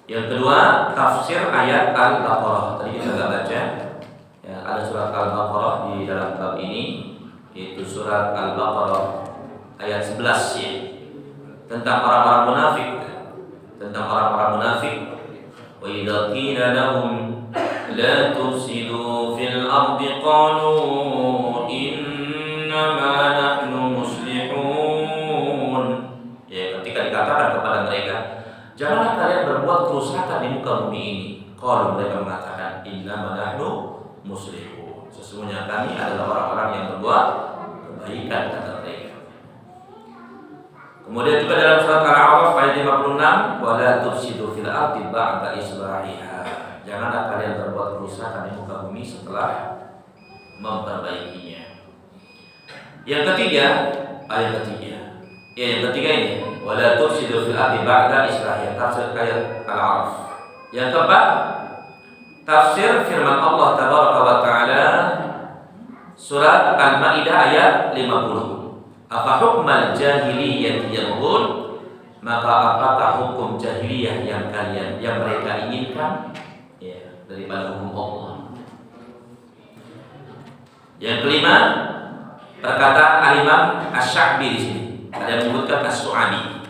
Yang kedua, tafsir ayat Al-Baqarah. Tadi kita sudah baca, ya, ada surat Al-Baqarah di dalam bab ini, yaitu surat Al-Baqarah ayat 11 ya, tentang orang-orang munafik. Tentang orang-orang munafik. Wa idza qila lahum la tufsidu fil ardi qalu innama nahnu muslihun. Ya, ketika dikatakan kepada mereka, janganlah kalian berbuat kerusakan di muka bumi ini. Qalu, mereka mengatakan, innama nahnu muslihun. Sesungguhnya kami adalah orang-orang yang berbuat kebaikan, kata mereka. Kemudian juga dalam surat Al-A'raf ayat 56, wala tufsidu fil ardi ba'da islahiha. Janganlah kalian berbuat kerusakan di muka bumi setelah memperbaikinya. Yang ketiga ini, wala tufsidu fil ardi ba'da islahiha, tafsir ayat Al-A'raf. Yang keempat, tafsir firman Allah tabaraka wa taala surat Al-Maidah ayat 50. Apa hukmal jahiliyah yabghun, maka apakah hukum jahiliyah yang mereka inginkan, ya, daripada hukum Allah. Yang kelima, perkataan Al-Imam Asy-Sya'bi di sini. Ada yang menyebutkan As-Su'adi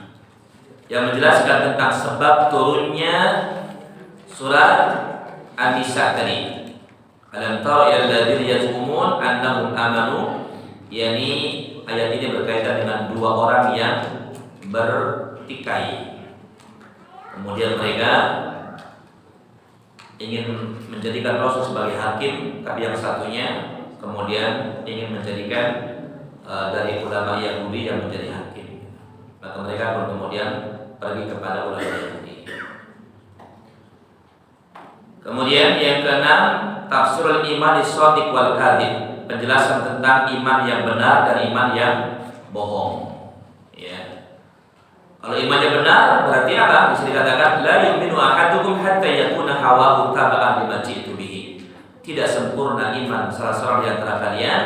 yang menjelaskan tentang sebab turunnya surat An-Nisa tadi. Alam tara ilal ladzina yaz'umun annahum amanu, yakni ayat ini berkaitan dengan dua orang yang bertikai. Kemudian mereka ingin menjadikan Rasul sebagai hakim, tapi yang satunya kemudian ingin menjadikan dari ulama Yahudi yang menjadi hakim. Maka mereka pun kemudian pergi kepada ulama Yahudi. Kemudian yang keenam, tafsirul iman as-shadiq wal kadzib. Penjelasan tentang iman yang benar dan iman yang bohong. Ya. Kalau imannya benar berarti apa? Bisa dikatakan la yu'minu ahadukum hatta yakuna hawahu taba'an lima ji'tu bihi. Tidak sempurna iman salah seorang di antara kalian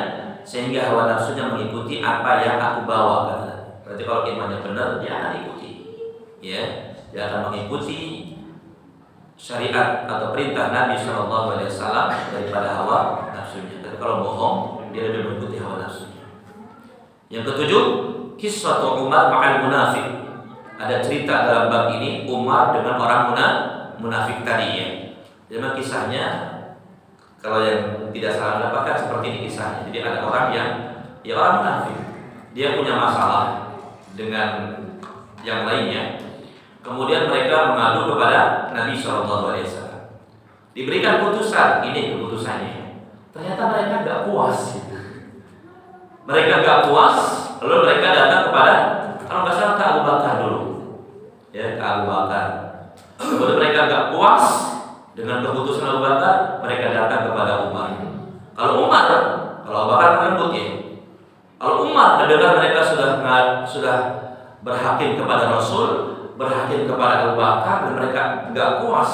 sehingga hawa nafsunya mengikuti apa yang aku bawa. Berarti kalau imannya benar dia akan ikuti. Ya, dia akan mengikuti syariat atau perintah Nabi SAW daripada hawa nafsunya. Tapi kalau bohong, dia lebih mengikuti hawa nafsunya. Yang ketujuh, kisah Umar ma'al munafik. Ada cerita dalam bab ini Umar dengan orang munafik tadi ya. Jadi kisahnya, kalau yang tidak salah mendapatkan seperti ini kisahnya. Jadi ada orang orang munafik. Dia punya masalah dengan yang lainnya. Kemudian mereka mengadu kepada Nabi SAW. Diberikan putusan, ini keputusannya. Ternyata mereka nggak puas. Mereka nggak puas, lalu mereka datang kepada, kalau nggak salah, ke Abu Bakar dulu. Ya, ke Abu Bakar. Kemudian mereka nggak puas dengan keputusan Abu Bakar, mereka datang kepada Umar. Kalau Abu Bakar kan rembut ya. Kalau Umar mendengar mereka sudah berhakim kepada Rasul, berhakim kepada Abu Bakar, dan mereka nggak puas,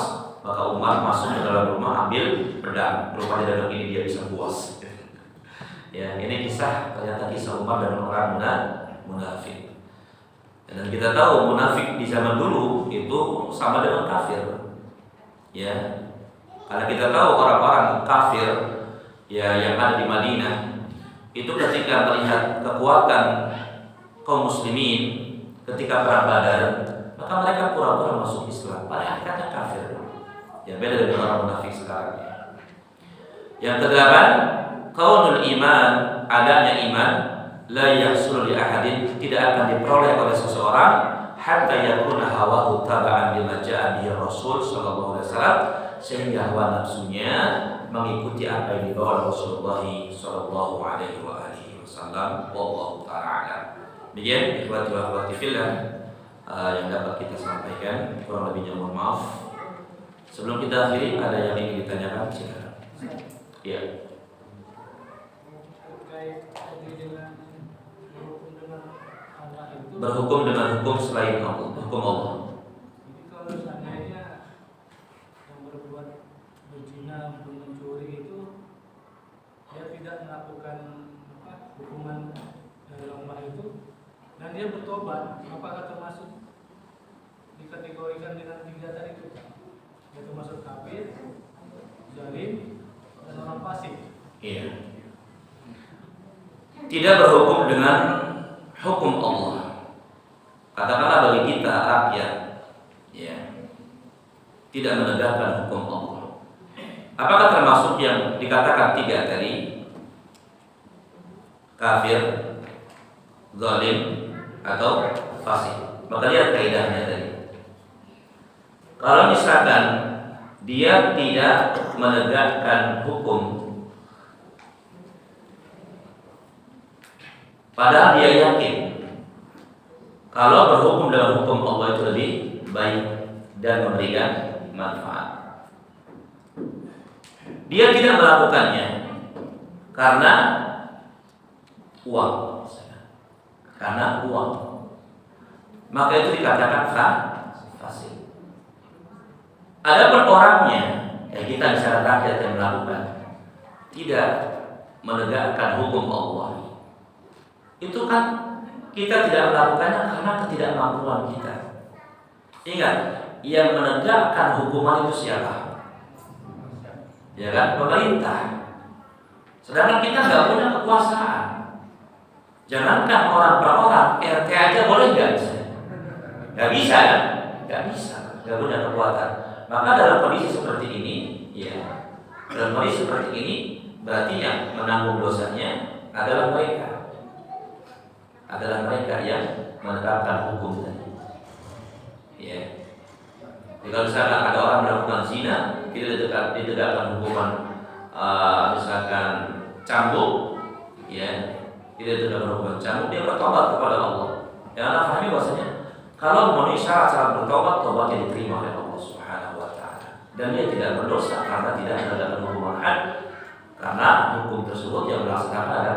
maka Umar masuk ke dalam rumah ambil pedang. Rupanya dalam ini dia bisa puas. Ya, ini ternyata kisah Umar dan orang munafik. Dan kita tahu munafik di zaman dulu itu sama dengan kafir. Ya, karena kita tahu orang-orang kafir ya yang ada di Madinah itu ketika melihat kekuatan kaum muslimin ketika perang Badar, maka mereka pura-pura masuk Islam, padahal hakikatnya kafir. Ya, beda dengan orang munafik sekarang ya. Yang kedelapan, kaunul iman, adanya iman la yahsul li ahadin, tidak akan diperoleh oleh seseorang hatta yakuna hawahu taba'an lima ja'a bihi Rasul sallallahu alaihi wasallam, sehingga hawa nafsunya mengikuti apa yang dibawa oleh Rasulullah sallallahu alaihi wasallam. Wallahu ta'ala. Demikian ikhwati wa akhwati fillah yang dapat kita sampaikan, kurang lebihnya mohon maaf. Sebelum kita akhiri, ada yang ingin ditanyakan? Silakan. Iya. Berhukum dengan hukum selain Allah, hukum Allah. Jadi kalau seandainya yang berbuat berzina, mencuri itu dia tidak melakukan hukuman dari Allah itu dan dia bertobat, apakah termasuk dikategorikan dengan 3 tadi itu? Dia termasuk kafir, zalim, dan orang fasik. Iya. Tidak berhukum dengan hukum Allah. Katakanlah bagi kita rakyat, ya, tidak menegakkan hukum Allah. Apakah termasuk yang dikatakan 3 tadi? Kafir, zalim, atau fasik? Maka lihat kaidahnya tadi. Kalau misalkan dia tidak menegakkan hukum, padahal dia yakin kalau berhukum dengan hukum Allah itu lebih baik dan memberikan manfaat, dia tidak melakukannya karena uang, maka itu dikatakan fasik. Adapun orangnya, ya kita misalnya rakyat yang melakukan, tidak menegakkan hukum Allah, itu kan kita tidak melakukannya karena ketidakmampuan kita. Ingat, yang menegakkan hukuman itu siapa? Ya kan, pemerintah. Sedangkan kita nggak punya kekuasaan. Jangankan orang per orang, RT aja boleh nggak bisa? Nggak bisa kan? Nggak bisa, nggak punya kekuatan. Maka dalam kondisi seperti ini, ya, dalam kondisi seperti ini, berarti yang menanggung dosanya adalah mereka yang menegakkan hukum tadi. Ya. Jadi kalau misalkan ada orang melakukan zina, kita ditegakkan hukuman misalkan cambuk, ya, tidak ditegakkan hukuman cambuk, dia bertobat kepada Allah. Yang anda pahami bahwasanya kalau memenuhi syarat-syarat bertobat, tobatnya diterima oleh Allah Subhanahu wa Ta'ala, dan dia tidak berdosa karena tidak menegakkan hukuman had, karena hukum tersebut yang melaksanakan ada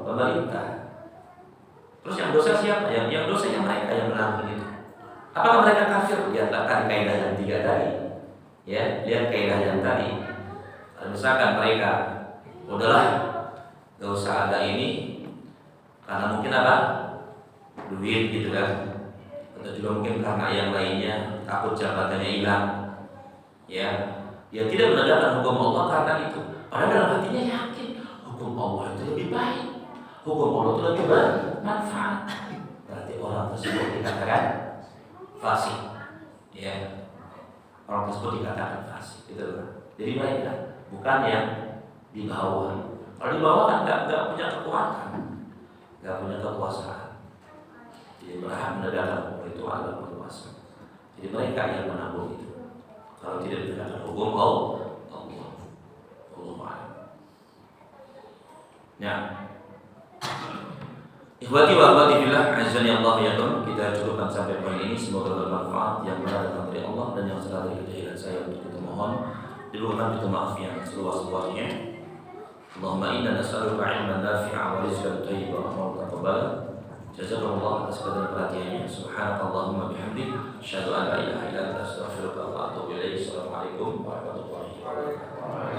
pemerintah. Terus yang dosa siapa? Yang dosanya mereka yang menanggung itu. Apakah mereka kafir? Lihatlah tadi kaidah yang 3 tadi. Ya, lihat kaidah yang tadi. Kalau misalkan mereka udahlah, gak usah ada ini, karena mungkin apa? Duit gitu kan. Atau juga mungkin karena yang lainnya, takut jabatannya hilang. Ya, dia tidak menegakkan hukum Allah karena itu. Padahal dalam hatinya yakin hukum Allah itu lebih baik, hukum Allah itu lebih bermanfaat. Berarti orang tersebut dikatakan fasik. Ya, orang tersebut dikatakan fasik. Gitu. Jadi mereka bukan yang di bawah. Kalau di bawah kan nggak punya kekuatan, nggak punya kekuasaan. Jadi berhak menegakkan hukum itu adalah penguasa. Jadi mereka yang menanggung itu. Kalau tidak ditegakkan hukum Allah. Ya. Ikhwati wa akhwati fillah, azza Allah ya Tuhan, kita cukupkan sampai poin ini. Semoga bermanfaat. Yang benar datang dari Allah dan yang salah dari kejahilan saya. Untuk kita mohon diluhurkan kita maaf yang seluas-luasnya. Allahumma inna nas'aluka ilman nafi'a wa rizqan thayyiban wa amalan taqabbala. Jazakumullah atas kedua perhatiannya. Subhanakallahumma bihamdik, asyhadu an la ilaha illa anta, astaghfiruka wa atubu ilaik. Assalamualaikum warahmatullahi wabarakatuh.